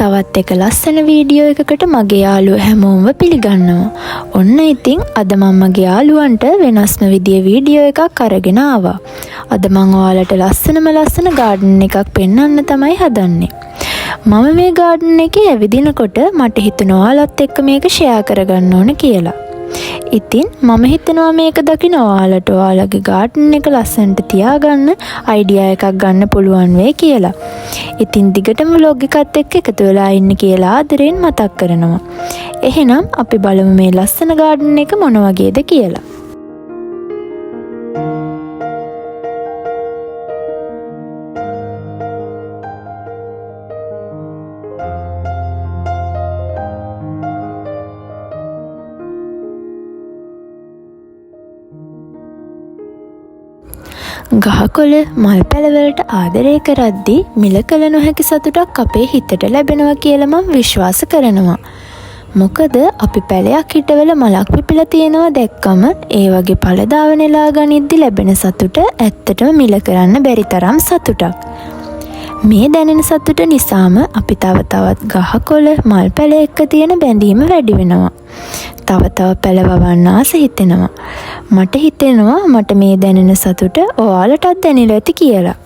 තවත් එක ලස්සන වීඩියෝ එකකට මගේ යාළුවෝ හැමෝම පිළිගන්නවා. ඔන්න ඉතින් අද මම මගේ යාළුවන්ට වෙනස්ම විදිය වීඩියෝ එකක් අරගෙන ආවා. අද මම ඔයාලට ලස්සන ගාඩන් එකක් පෙන්වන්න තමයි හදන්නේ. මම මේ ගාඩන් එකේ ඇවිදිනකොට මට හිතුණා ඔයාලත් එක්ක මේක ෂෙයා කරගන්න ඕන කියලා. ඉතින් මම හිතනවා මේක දකින ඔයාලට ඔයාලගේ ගාඩන් එක ලස්සනට තියාගන්න අයිඩියා එකක් ගන්න පුළුවන් වෙයි කියලා. ඉතින් දිගටම vlog එකත් එක්ක එකතු වෙලා ඉන්න කියලා ආදරෙන් මතක් කරනවා. එහෙනම් අපි බලමු මේ ලස්සන ගාඩන් එක මොන වගේද කියලා. ගහකොළ මල් පැලවලට ආදරය කරද්දී මිල කළ නොහැකි සතුටක් අපේ හිතට ලැබෙනවා කියලා මම විශ්වාස කරනවා. මොකද අපි පැලයක් හිටවල මලක් පිපිලා තියෙනවා දැක්කම ඒ වගේ පළදාව නෙලා ගනිද්දි ලැබෙන සතුට ඇත්තටම මිල කරන්න බැරි තරම් සතුටක්. මේ දැනෙන සතුට නිසාම අපි තව තවත් ගහකොළ මල් පැල එක්ක තියෙන බැඳීම වැඩි වෙනවා. තව පැල වවන්න ආස හිතෙනවා. මට හිතෙනවා මට මේ දැනෙන සතුට ඔයාලටත් දැනෙලා ඇති කියලා.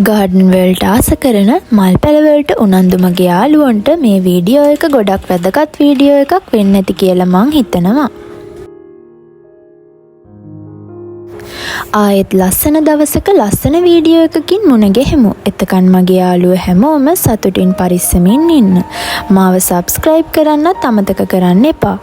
ගාඩන් වලට ආස කරන මල් පැලවලට උනන්දු මගේ යාළුවන්ට මේ වීඩියෝ එක ගොඩක් වැදගත් වීඩියෝ එකක් වෙන්න ඇති කියලා මං හිතනවා. ආයෙත් ලස්සන දවසක ලස්සන වීඩියෝ එකකින් මුණ ගැහෙමු. එතකන් මගේ යාළුවෝ හැමෝම සතුටින් පරිස්සමින් ඉන්න. මාව සබ්ස්ක්‍රයිබ් කරන්නත් අමතක කරන්න එපා.